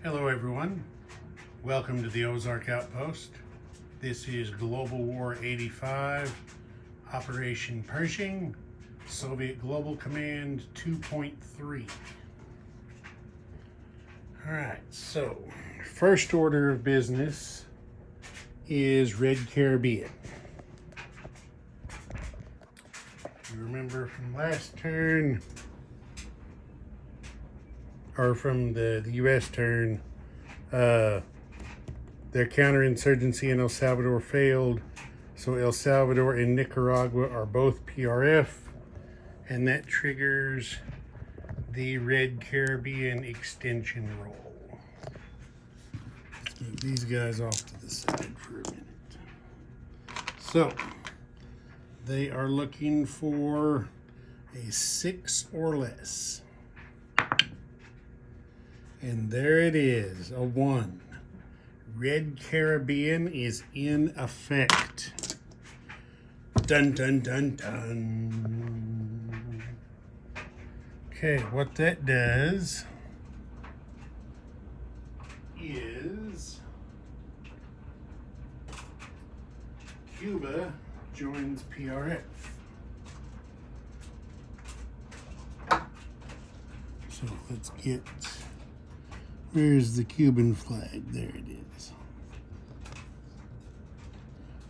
Hello everyone, welcome to the Ozark Outpost. This is Global War 85, Operation Pershing, Soviet Global Command 2.3. Alright, so first order of business is Red Caribbean. You remember from last turn, or from the U.S. turn, their counterinsurgency in El Salvador failed, so El Salvador and Nicaragua are both PRF, and that triggers the Red Caribbean extension roll. Let's move these guys off to the side for a minute. So, they are looking for a 6 or less. And there it is, a 1. Red Caribbean is in effect. Dun dun dun dun. Okay, what that does is Cuba joins PRF. So let's get, where's the Cuban flag? There it is.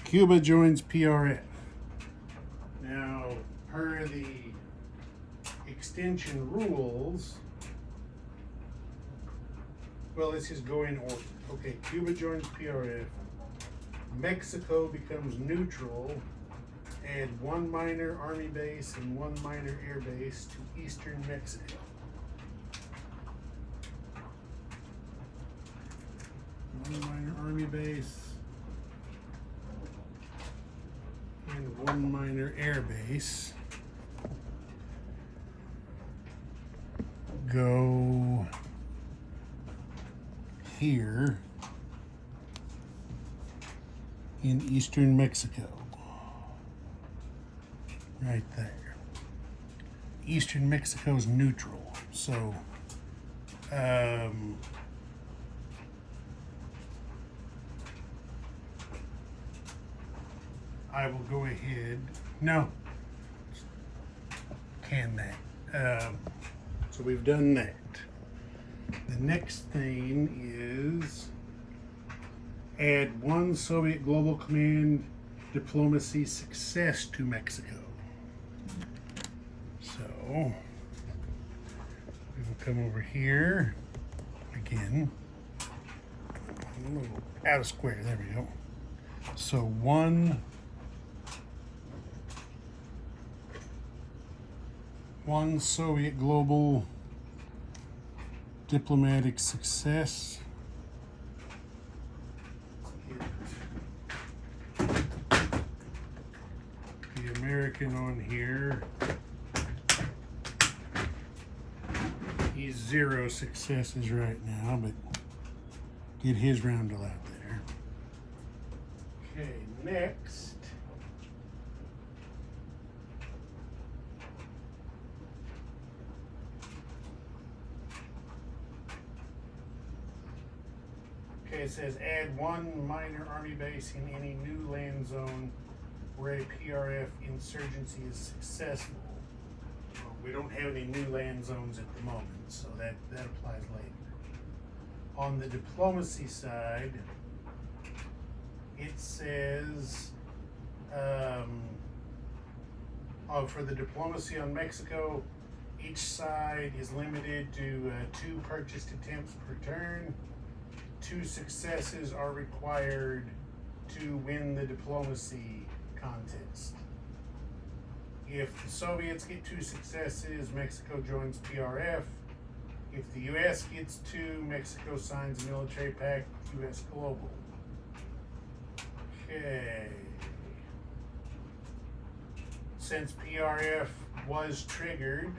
Cuba joins PRF. Now, per the extension rules, well, let's just go in order. Okay, Cuba joins PRF. Mexico becomes neutral. Add 1 minor army base and 1 minor air base to eastern Mexico. 1 minor army base and 1 minor air base go here in eastern Mexico, right there. Eastern Mexico is neutral, so I will go ahead. No. Can that. So we've done that. The next thing is add 1 Soviet Global Command diplomacy success to Mexico. So we will come over here again. A little out of square. There we go. So 1 Soviet Global Diplomatic Success. The American on here, he's 0 successes right now, but get his roundel out there. Okay, next. Okay, it says add 1 minor army base in any new land zone where a PRF insurgency is successful. Well, we don't have any new land zones at the moment, so that applies later. On the diplomacy side, it says, for the diplomacy on Mexico, each side is limited to 2 purchased attempts per turn. 2 successes are required to win the diplomacy contest. If the Soviets get 2 successes, Mexico joins PRF. If the US gets 2, Mexico signs a military pact with US Global. Okay. Since PRF was triggered,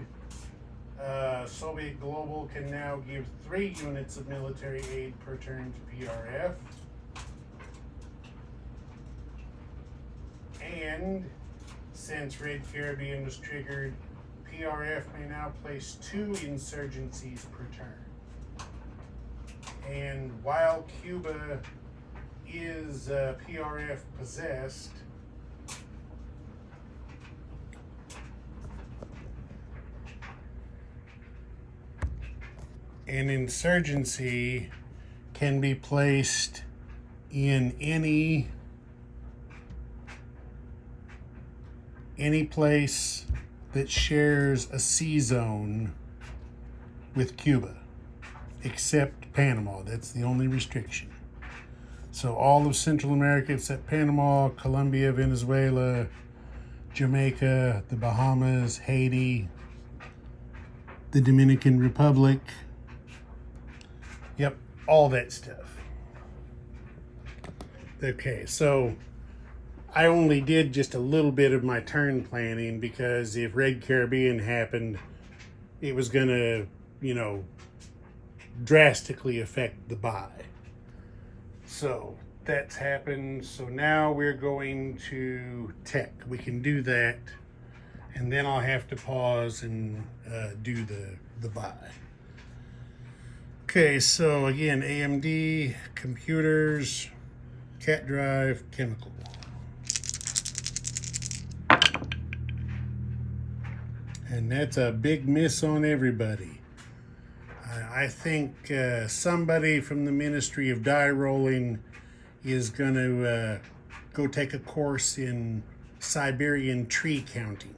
Soviet Global can now give 3 units of military aid per turn to PRF. And since Red Caribbean was triggered, PRF may now place 2 insurgencies per turn. And while Cuba is PRF possessed, an insurgency can be placed in any place that shares a sea zone with Cuba, except Panama. That's the only restriction. So all of Central America except Panama, Colombia, Venezuela, Jamaica, the Bahamas, Haiti, the Dominican Republic. Yep, all that stuff. Okay, so I only did just a little bit of my turn planning because if Red Caribbean happened, it was going to, drastically affect the buy. So that's happened. So now we're going to tech. We can do that. And then I'll have to pause and do the buy. Okay, so again, AMD, computers, cat drive, chemical. And that's a big miss on everybody. I think somebody from the Ministry of Die Rolling is going to go take a course in Siberian tree counting,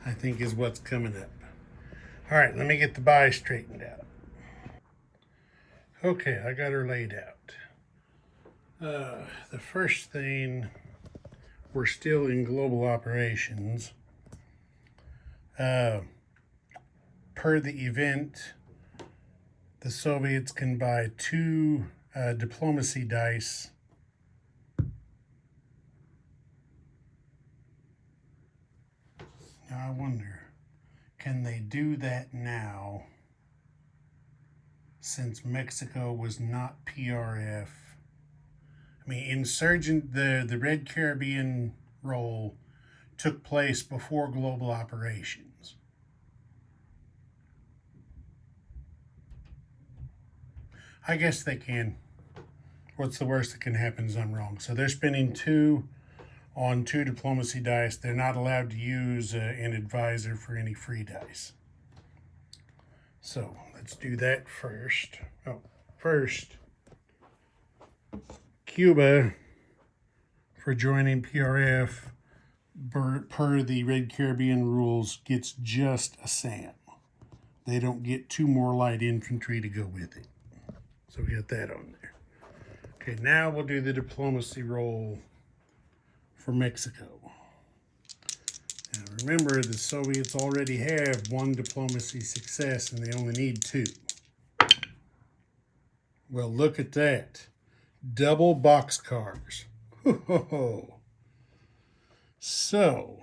I think is what's coming up. All right, let me get the buy straightened out. Okay, I got her laid out. The first thing, we're still in global operations. Per the event, the Soviets can buy 2 diplomacy dice. Now I wonder, can they do that now since Mexico was not PRF? I mean, the Red Caribbean role took place before global operations. I guess they can. What's the worst that can happen is I'm wrong. So they're spending 2 on 2 diplomacy dice. They're not allowed to use an advisor for any free dice. So let's do that first. First, Cuba, for joining PRF, per the Red Caribbean rules, gets just a SAM. They don't get 2 more light infantry to go with it. So we got that on there. Okay, now we'll do the diplomacy roll for Mexico. Now remember, the Soviets already have 1 diplomacy success and they only need 2. Well, look at that. Double boxcars. So,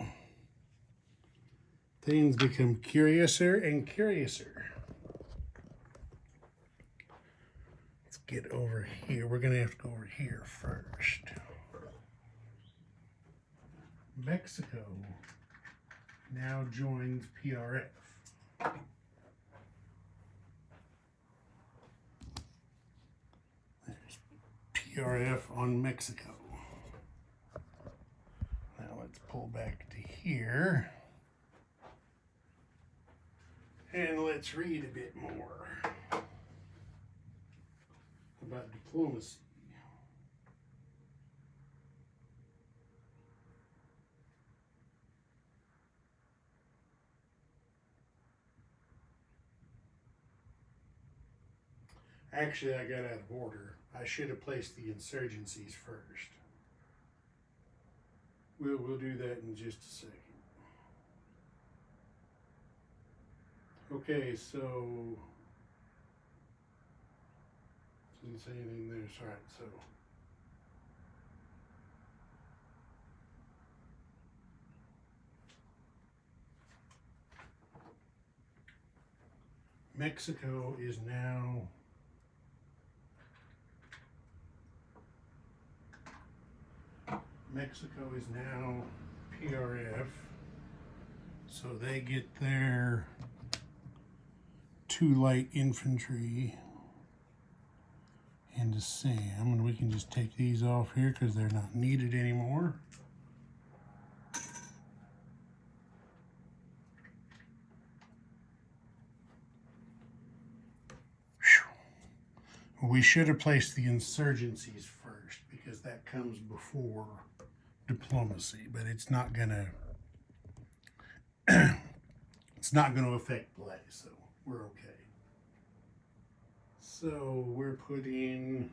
things become curiouser and curiouser. Let's get over here. We're going to have to go over here first. Mexico now joins PRF. There's PRF on Mexico. Now let's pull back to here. And let's read a bit more about diplomacy. Actually, I got out of order. I should have placed the insurgencies first. We'll do that in just a second. Okay, so didn't say anything there. All right, so Mexico is now PRF, so they get their 2 light infantry. into SAM, and we can just take these off here because they're not needed anymore. We should have placed the insurgencies first because that comes before diplomacy, but it's not gonna it's not gonna affect play, so we're okay. So we're putting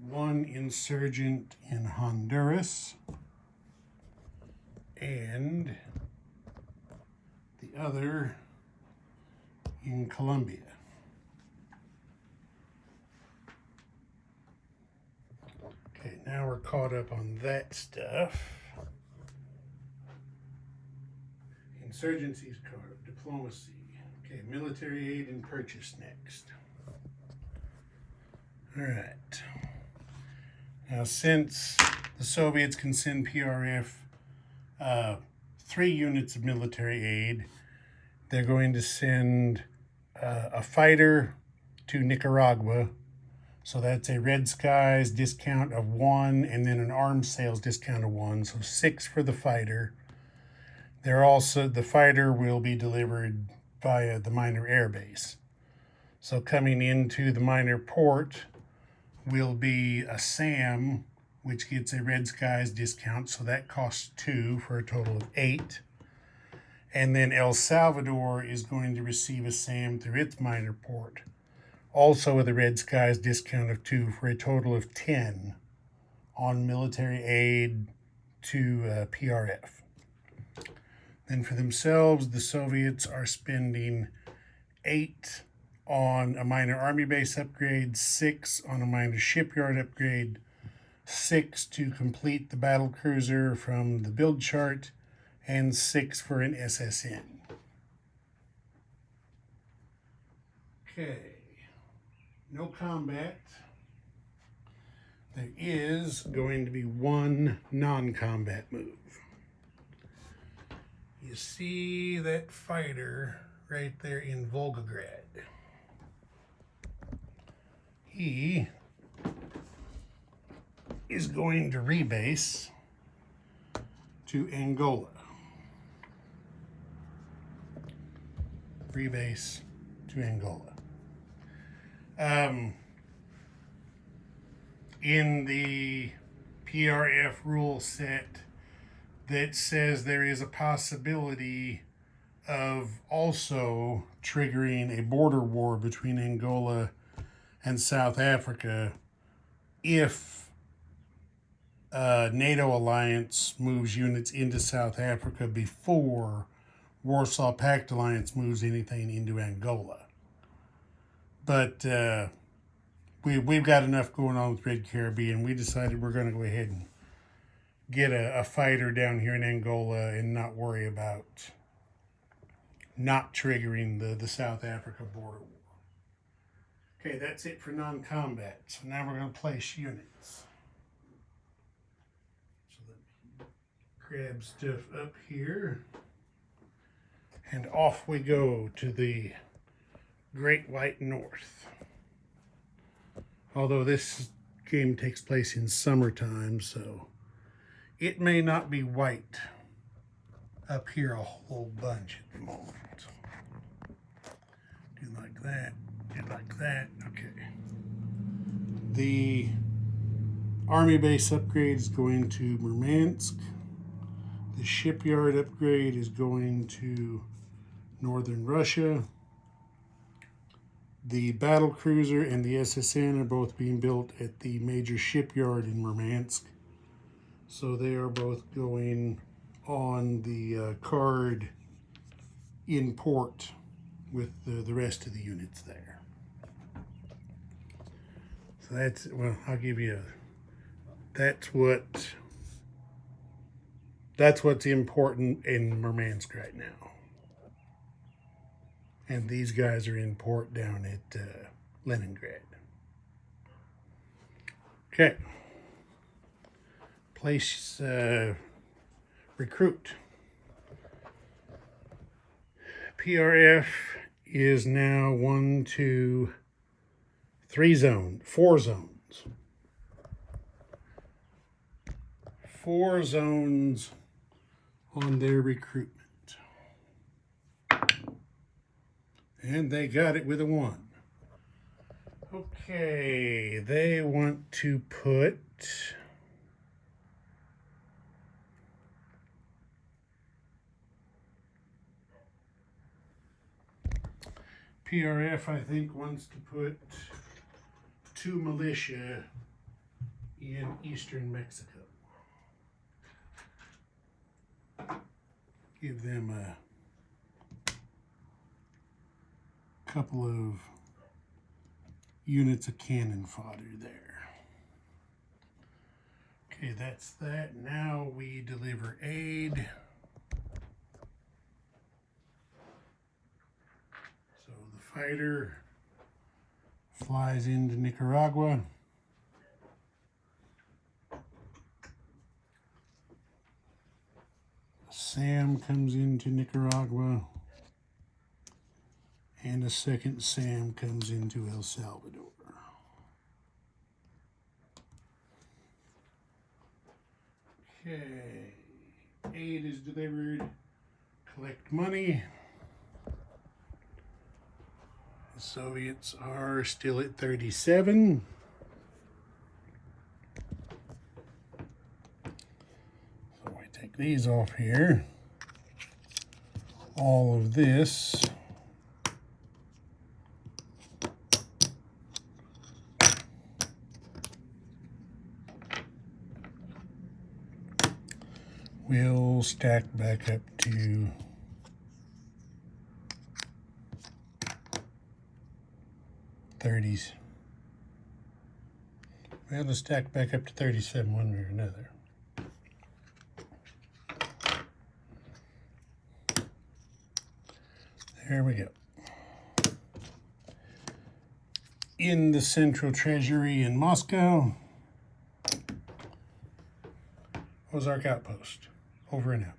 one insurgent in Honduras and the other in Colombia. Okay, now we're caught up on that stuff. Insurgencies caught up, diplomacy. Okay, military aid and purchase next. All right. Now, since the Soviets can send PRF 3 units of military aid, they're going to send a fighter to Nicaragua. So that's a Red Skies discount of 1 and then an arms sales discount of 1. So 6 for the fighter. The fighter will be delivered via the minor air base. So coming into the minor port will be a SAM, which gets a Red Skies discount. So that costs 2 for a total of 8. And then El Salvador is going to receive a SAM through its minor port, also with a Red Skies discount of 2 for a total of 10 on military aid to PRF. Then for themselves, the Soviets are spending 8 on a minor army base upgrade, 6 on a minor shipyard upgrade, 6 to complete the battle cruiser from the build chart, and 6 for an SSN. Okay, no combat. There is going to be one non-combat move. You see that fighter right there in Volgograd. He is going to rebase to Angola. Rebase to Angola. In the PRF rule set that says there is a possibility of also triggering a border war between Angola and South Africa if NATO alliance moves units into South Africa before Warsaw Pact alliance moves anything into Angola. But we've got enough going on with Red Caribbean. We decided we're going to go ahead and get a fighter down here in Angola and not worry about not triggering the South Africa border war. Okay, that's it for non-combat. So now we're going to place units. So let me grab stuff up here. And off we go to the Great White North. Although this game takes place in summertime, so it may not be white up here a whole bunch at the moment. Do like that, do like that, okay. The army base upgrade is going to Murmansk. The shipyard upgrade is going to northern Russia. The battle cruiser and the SSN are both being built at the major shipyard in Murmansk. So they are both going on the card in port with the rest of the units there. So that's, well, I'll give you that's what's important in Murmansk right now. And these guys are in port down at Leningrad. Okay. Place recruit. PRF is now 1, 2, 4 zones. 4 zones on their recruitment. And they got it with a 1. Okay, they want to put PRF, I think, wants to put 2 militia in eastern Mexico. Give them a couple of units of cannon fodder there. Okay, that's that. Now we deliver aid. So the fighter flies into Nicaragua. SAM comes into Nicaragua. And a second SAM comes into El Salvador. Okay, aid is delivered. Collect money. The Soviets are still at 37. So we take these off here. All of this will stack back up to 30s. Well, let's stack back up to 37 one way or another. There we go. In the Central Treasury in Moscow, Ozark Outpost. Over and out.